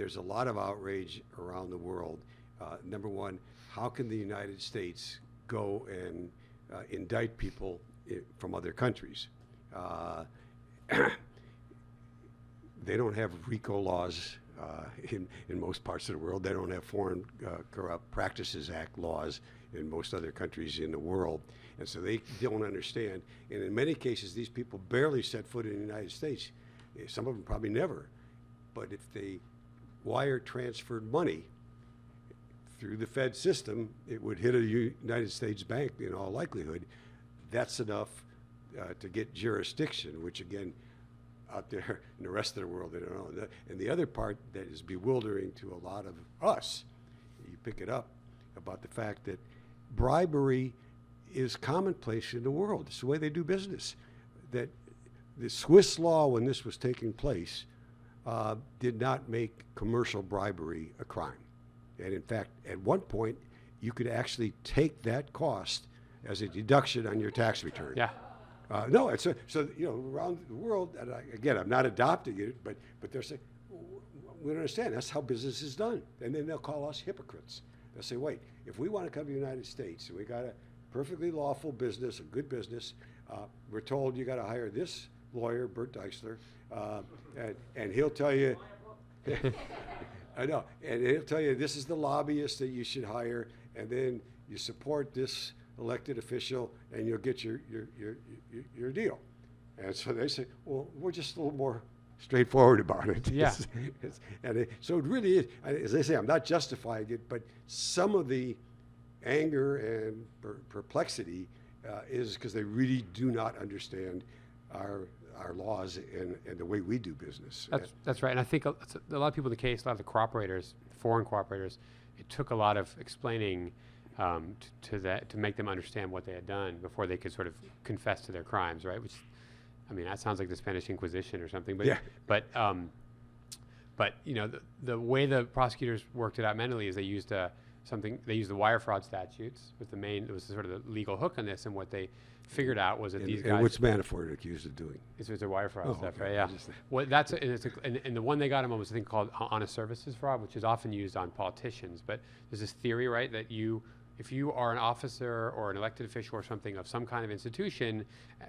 there's a lot of outrage around the world. Number one, how can the United States go and indict people from other countries? They don't have RICO laws in most parts of the world. They don't have Foreign Corrupt Practices Act laws in most other countries in the world. And so they don't understand. And in many cases, these people barely set foot in the United States. Some of them probably never. But if they wire transferred money through the Fed system, it would hit a United States bank in all likelihood. That's enough to get jurisdiction, which again, out there in the rest of the world, they don't know. And the other part that is bewildering to a lot of us, you pick it up, about the fact that bribery is commonplace in the world. It's the way they do business. That the Swiss law, when this was taking place, did not make commercial bribery a crime. And in fact, at one point, you could actually take that cost as a deduction on your tax return. Yeah. No, it's so around the world. And again, I'm not adopting it, but they're saying we don't understand. That's how business is done, and then they'll call us hypocrites. They'll say, wait, if we want to come to the United States and we got a perfectly lawful business, a good business, we're told you got to hire this lawyer, Bert Deisler, and he'll tell you. I know, and he'll tell you this is the lobbyist that you should hire, and then you support this elected official, and you'll get your deal. And so they say, well, we're just a little more straightforward about it. Yeah. So it really is, as they say, I'm not justifying it, but some of the anger and perplexity is because they really do not understand our laws and the way we do business. That's right. And I think a lot of people in the case, a lot of the cooperators, foreign cooperators, it took a lot of explaining to make them understand what they had done before they could sort of confess to their crimes, right? Which, I mean, that sounds like the Spanish Inquisition or something. But yeah. But the way the prosecutors worked it out mentally is they used they used the wire fraud statutes it was sort of the legal hook on this, and what they figured out was that these guys. And what's Manafort accused of doing? It's the wire fraud stuff, okay. right? Yeah. Well, and the one they got him on was a thing called honest services fraud, which is often used on politicians. But there's this theory, right, that if you are an officer or an elected official or something of some kind of institution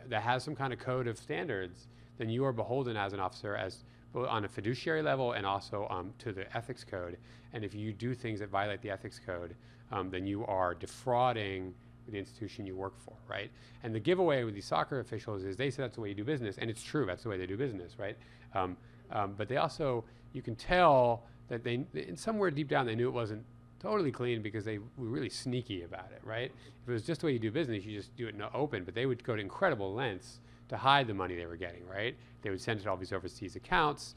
that has some kind of code of standards, then you are beholden as an officer as both on a fiduciary level and also to the ethics code. And if you do things that violate the ethics code, then you are defrauding the institution you work for, right? And the giveaway with these soccer officials is they say that's the way you do business, and it's true, that's the way they do business, right? But they also, you can tell that somewhere deep down they knew it wasn't totally clean because they were really sneaky about it, right? If it was just the way you do business, you just do it in the open, but they would go to incredible lengths to hide the money they were getting, right? They would send it to all these overseas accounts.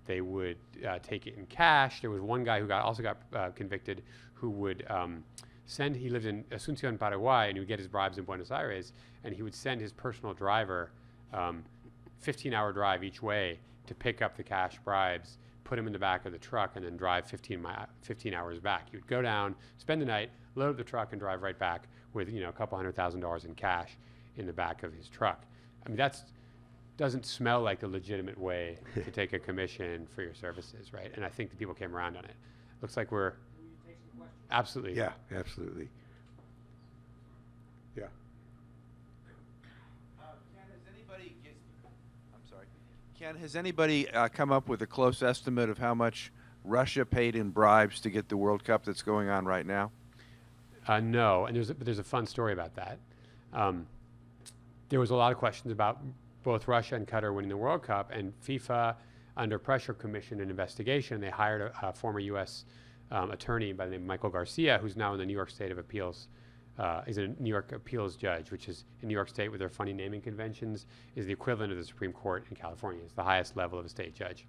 They would take it in cash. There was one guy who also got convicted who would he lived in Asunción, Paraguay, and he would get his bribes in Buenos Aires, and he would send his personal driver 15-hour drive each way to pick up the cash bribes, put them in the back of the truck, and then drive 15 hours back. He would go down, spend the night, load up the truck, and drive right back with a couple $100,000 in cash in the back of his truck. I mean, that doesn't smell like a legitimate way to take a commission for your services, right? And I think the people came around on it. Looks like we're absolutely. Yeah, absolutely. Yeah. Ken, has anybody come up with a close estimate of how much Russia paid in bribes to get the World Cup that's going on right now? No, and there's a fun story about that. There was a lot of questions about both Russia and Qatar winning the World Cup, and FIFA, under pressure, commissioned an investigation. They hired a former U.S. Attorney by the name of Michael Garcia, who's now in the New York State of Appeals. He's a New York appeals judge, which is in New York State with their funny naming conventions, is the equivalent of the Supreme Court in California. It's the highest level of a state judge.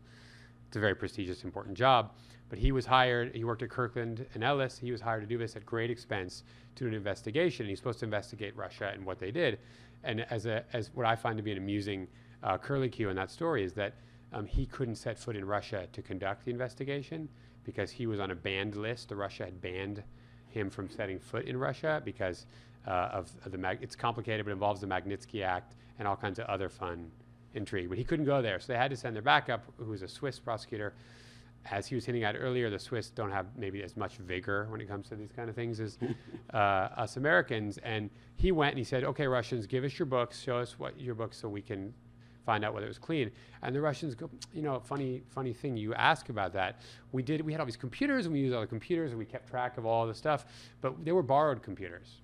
It's a very prestigious, important job. But he was hired, he worked at Kirkland and Ellis. He was hired to do this at great expense to do an investigation. He's supposed to investigate Russia and what they did. And as what I find to be an amusing curlicue in that story is that he couldn't set foot in Russia to conduct the investigation because he was on a banned list. Russia had banned him from setting foot in Russia because it's complicated, but involves the Magnitsky Act and all kinds of other fun intrigue. But he couldn't go there, so they had to send their backup, who was a Swiss prosecutor, as he was hinting at earlier, the Swiss don't have maybe as much vigor when it comes to these kind of things as us Americans. And he went and he said, okay, Russians, give us your books, show us what your books so we can find out whether it was clean. And the Russians go, you know, funny thing you ask about that. We had all these computers and we used all the computers and we kept track of all the stuff, but they were borrowed computers.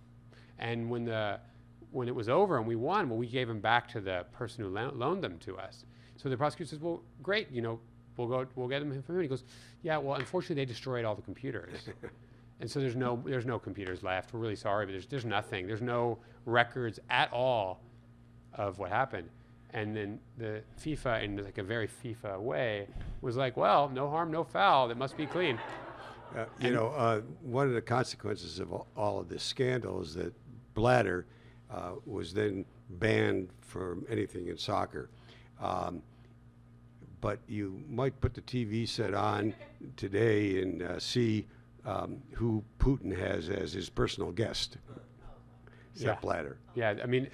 And when it was over and we won, well, we gave them back to the person who loaned them to us. So the prosecutor says, well, great, you know, we'll get them from him. He goes, yeah, well, unfortunately they destroyed all the computers. And so there's no computers left. We're really sorry, but there's nothing. There's no records at all of what happened. And then the FIFA, in like a very FIFA way, was like, well, no harm, no foul. It must be clean. You know, one of the consequences of all of this scandal is that Blatter was then banned from anything in soccer. But you might put the TV set on today and see who Putin has as his personal guest. Sepp Blatter. Yeah, I mean,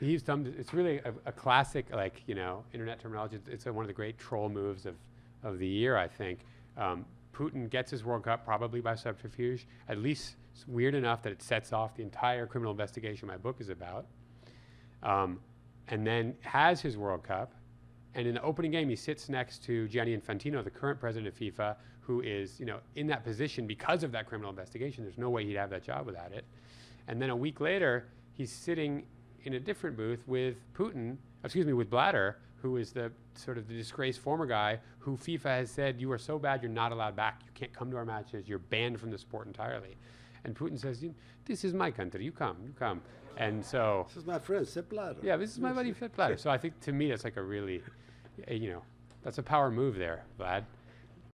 it's really a classic, like, you know, internet terminology. It's one of the great troll moves of the year, I think. Putin gets his World Cup probably by subterfuge. At least it's weird enough that it sets off the entire criminal investigation my book is about. And then has his World Cup. And in the opening game, he sits next to Gianni Infantino, the current president of FIFA, who is, you know, in that position because of that criminal investigation. There's no way he'd have that job without it. And then a week later, he's sitting in a different booth with with Blatter, who is the sort of the disgraced former guy who FIFA has said, you are so bad, you're not allowed back. You can't come to our matches. You're banned from the sport entirely. And Putin says, this is my country. You come. And so... This is my friend, Sepp Blatter. Yeah, this is my buddy, Sepp Blatter. So I think, to me, that's like a really, you know, that's a power move there, Vlad.